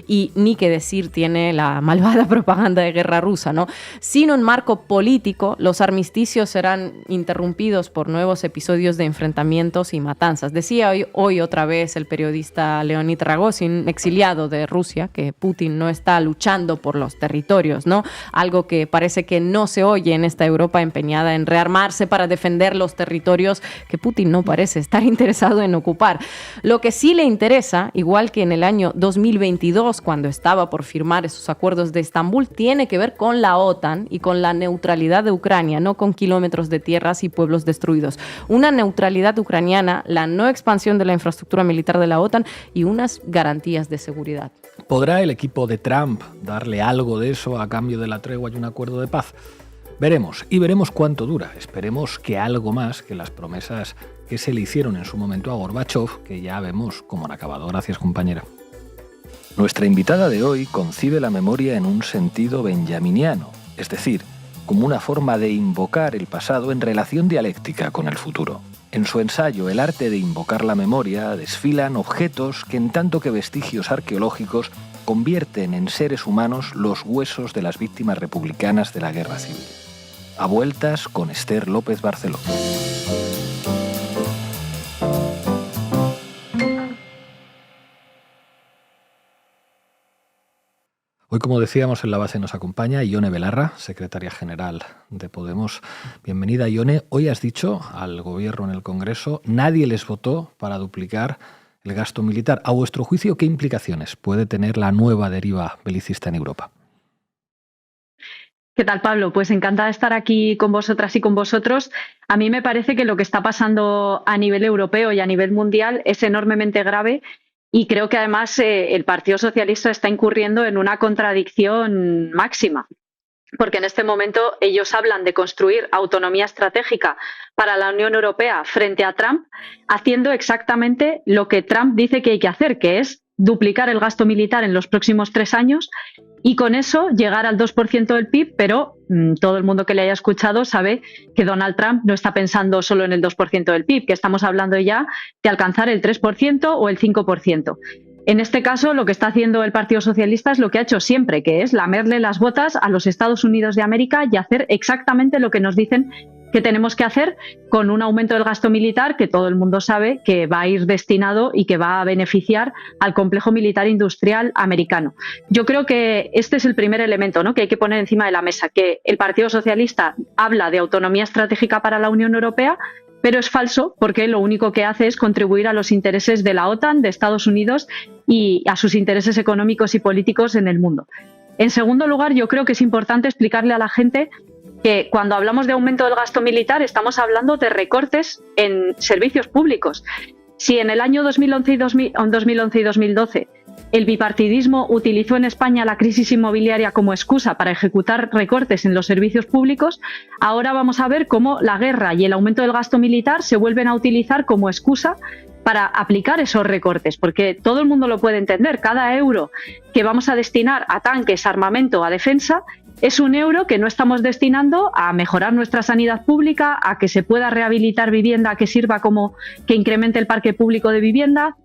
y ni que decir tiene la malvada propaganda de guerra rusa, ¿no? Sin un marco político, los armisticios serán interrumpidos por nuevos episodios de enfrentamientos y matanzas. Decía hoy otra vez el periodista Leonid Rogozin, exiliado de Rusia, que Putin no está luchando por los territorios, ¿no? Algo que parece que no se oye en esta Europa empeñada en rearmarse para defender los territorios que Putin no parece estar interesado en ocupar. Lo que sí le interesa, igual que en el año 2022, cuando estaba por firmar esos acuerdos de Estambul, tiene que ver con la OTAN y con la neutralidad de Ucrania, no con kilómetros de tierras y pueblos destruidos. Una neutralidad ucraniana, la no expansión de la infraestructura militar de la OTAN y unas garantías de seguridad. ¿Podrá el equipo de Trump darle algo de eso a cambio de la tregua y un acuerdo de paz? Veremos, y veremos cuánto dura. Esperemos que algo más que las promesas que se le hicieron en su momento a Gorbachov, que ya vemos cómo han acabado. Gracias, compañera. Nuestra invitada de hoy concibe la memoria en un sentido benjaminiano, es decir, como una forma de invocar el pasado en relación dialéctica con el futuro. En su ensayo El arte de invocar la memoria desfilan objetos que, en tanto que vestigios arqueológicos, convierten en seres humanos los huesos de las víctimas republicanas de la Guerra Civil. A vueltas con Esther López Barceló. Hoy, como decíamos, en la base nos acompaña Ione Belarra, secretaria general de Podemos. Bienvenida, Ione. Hoy has dicho al Gobierno en el Congreso, nadie les votó para duplicar el gasto militar. A vuestro juicio, ¿qué implicaciones puede tener la nueva deriva belicista en Europa? ¿Qué tal, Pablo? Pues encantada de estar aquí con vosotras y con vosotros. A mí me parece que lo que está pasando a nivel europeo y a nivel mundial es enormemente grave y creo que además el Partido Socialista está incurriendo en una contradicción máxima. Porque en este momento ellos hablan de construir autonomía estratégica para la Unión Europea frente a Trump, haciendo exactamente lo que Trump dice que hay que hacer, que es duplicar el gasto militar en los próximos 3 años y con eso llegar al 2% del PIB, pero todo el mundo que le haya escuchado sabe que Donald Trump no está pensando solo en el 2% del PIB, que estamos hablando ya de alcanzar el 3% o el 5%. En este caso, lo que está haciendo el Partido Socialista es lo que ha hecho siempre, que es lamerle las botas a los Estados Unidos de América y hacer exactamente lo que nos dicen que tenemos que hacer con un aumento del gasto militar que todo el mundo sabe que va a ir destinado y que va a beneficiar al complejo militar industrial americano. Yo creo que este es el primer elemento, ¿no?, que hay que poner encima de la mesa, que el Partido Socialista habla de autonomía estratégica para la Unión Europea, pero es falso porque lo único que hace es contribuir a los intereses de la OTAN, de Estados Unidos y a sus intereses económicos y políticos en el mundo. En segundo lugar, yo creo que es importante explicarle a la gente que cuando hablamos de aumento del gasto militar estamos hablando de recortes en servicios públicos. Si en el año 2011 y 2012 el bipartidismo utilizó en España la crisis inmobiliaria como excusa para ejecutar recortes en los servicios públicos, ahora vamos a ver cómo la guerra y el aumento del gasto militar se vuelven a utilizar como excusa para aplicar esos recortes, porque todo el mundo lo puede entender. Cada euro que vamos a destinar a tanques, armamento, a defensa, es un euro que no estamos destinando a mejorar nuestra sanidad pública, a que se pueda rehabilitar vivienda que sirva como que incremente el parque público de vivienda,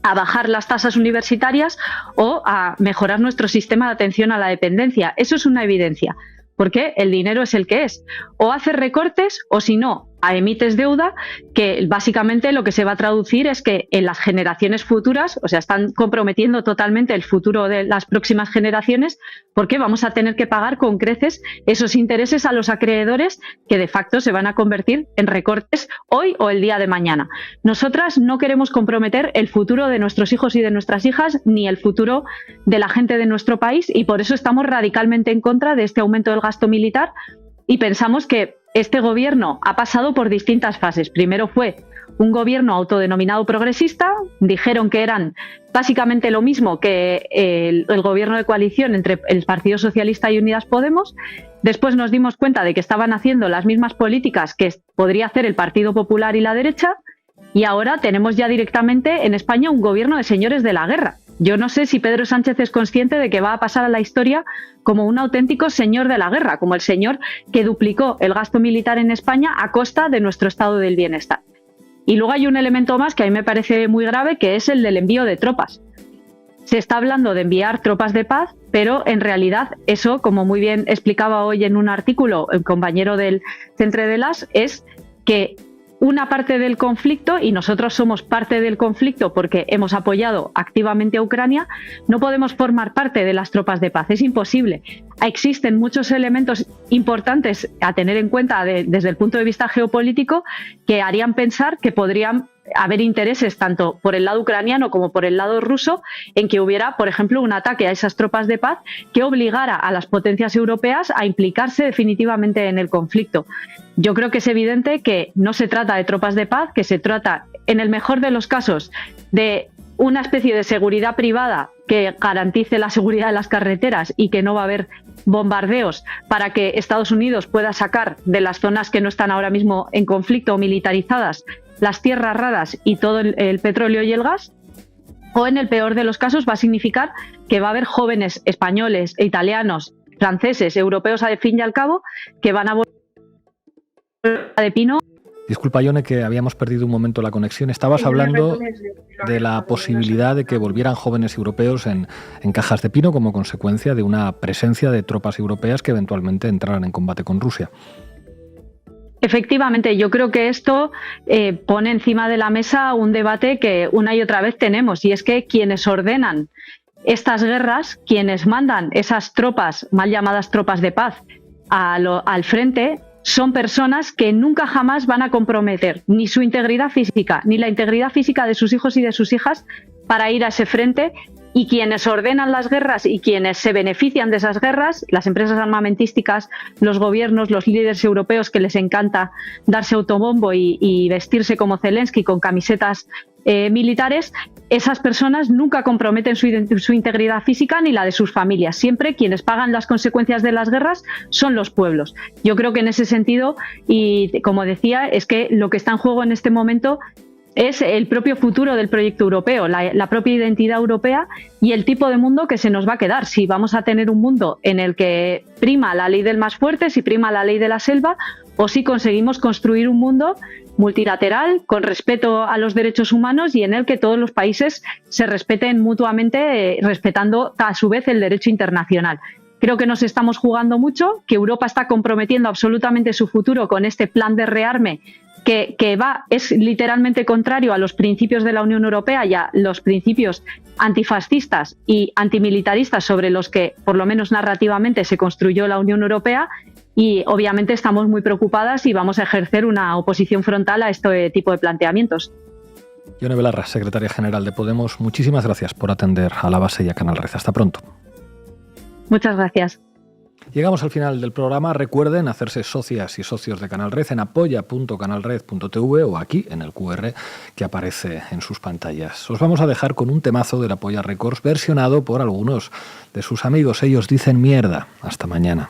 a bajar las tasas universitarias o a mejorar nuestro sistema de atención a la dependencia. Eso es una evidencia, porque el dinero es el que es. O haces recortes o, si no, emites deuda, que básicamente lo que se va a traducir es que en las generaciones futuras, o sea, están comprometiendo totalmente el futuro de las próximas generaciones, porque vamos a tener que pagar con creces esos intereses a los acreedores que de facto se van a convertir en recortes hoy o el día de mañana. Nosotras no queremos comprometer el futuro de nuestros hijos y de nuestras hijas, ni el futuro de la gente de nuestro país, y por eso estamos radicalmente en contra de este aumento del gasto militar y pensamos que este gobierno ha pasado por distintas fases. Primero fue un gobierno autodenominado progresista, dijeron que eran básicamente lo mismo que el gobierno de coalición entre el Partido Socialista y Unidas Podemos. Después nos dimos cuenta de que estaban haciendo las mismas políticas que podría hacer el Partido Popular y la derecha, y ahora tenemos ya directamente en España un gobierno de señores de la guerra. Yo no sé si Pedro Sánchez es consciente de que va a pasar a la historia como un auténtico señor de la guerra, como el señor que duplicó el gasto militar en España a costa de nuestro estado del bienestar. Y luego hay un elemento más que a mí me parece muy grave, que es el del envío de tropas. Se está hablando de enviar tropas de paz, pero en realidad eso, como muy bien explicaba hoy en un artículo el compañero del Centre de l'As, es que una parte del conflicto, y nosotros somos parte del conflicto porque hemos apoyado activamente a Ucrania, no podemos formar parte de las tropas de paz, es imposible. Existen muchos elementos importantes a tener en cuenta desde el punto de vista geopolítico que harían pensar que podrían haber intereses tanto por el lado ucraniano como por el lado ruso en que hubiera, por ejemplo, un ataque a esas tropas de paz que obligara a las potencias europeas a implicarse definitivamente en el conflicto. Yo creo que es evidente que no se trata de tropas de paz, que se trata, en el mejor de los casos, de una especie de seguridad privada que garantice la seguridad de las carreteras y que no va a haber bombardeos para que Estados Unidos pueda sacar de las zonas que no están ahora mismo en conflicto o militarizadas las tierras raras y todo el petróleo y el gas, o en el peor de los casos va a significar que va a haber jóvenes españoles, italianos, franceses, europeos al fin y al cabo, que van a volver de pino. Disculpa, Ione, que habíamos perdido un momento la conexión. Estabas hablando de la posibilidad de que volvieran jóvenes europeos en cajas de pino como consecuencia de una presencia de tropas europeas que eventualmente entraran en combate con Rusia. Efectivamente, yo creo que esto pone encima de la mesa un debate que una y otra vez tenemos, y es que quienes ordenan estas guerras, quienes mandan esas tropas, mal llamadas tropas de paz, al frente, son personas que nunca jamás van a comprometer ni su integridad física, ni la integridad física de sus hijos y de sus hijas para ir a ese frente. Y quienes ordenan las guerras y quienes se benefician de esas guerras, las empresas armamentísticas, los gobiernos, los líderes europeos que les encanta darse autobombo y vestirse como Zelensky con camisetas militares, esas personas nunca comprometen su integridad física ni la de sus familias. Siempre quienes pagan las consecuencias de las guerras son los pueblos. Yo creo que en ese sentido, y como decía, es que lo que está en juego en este momento es el propio futuro del proyecto europeo, la propia identidad europea y el tipo de mundo que se nos va a quedar. Si vamos a tener un mundo en el que prima la ley del más fuerte, si prima la ley de la selva, o si conseguimos construir un mundo multilateral, con respeto a los derechos humanos y en el que todos los países se respeten mutuamente, respetando a su vez el derecho internacional. Creo que nos estamos jugando mucho, que Europa está comprometiendo absolutamente su futuro con este plan de rearme que es literalmente contrario a los principios de la Unión Europea y a los principios antifascistas y antimilitaristas sobre los que, por lo menos narrativamente, se construyó la Unión Europea, y obviamente estamos muy preocupadas y vamos a ejercer una oposición frontal a este tipo de planteamientos. Ione Belarra, secretaria general de Podemos, muchísimas gracias por atender a La Base y a Canal Red. Hasta pronto. Muchas gracias. Llegamos al final del programa. Recuerden hacerse socias y socios de Canal Red en apoya.canalred.tv o aquí en el QR que aparece en sus pantallas. Os vamos a dejar con un temazo del Apoya Records versionado por algunos de sus amigos. Ellos dicen mierda. Hasta mañana.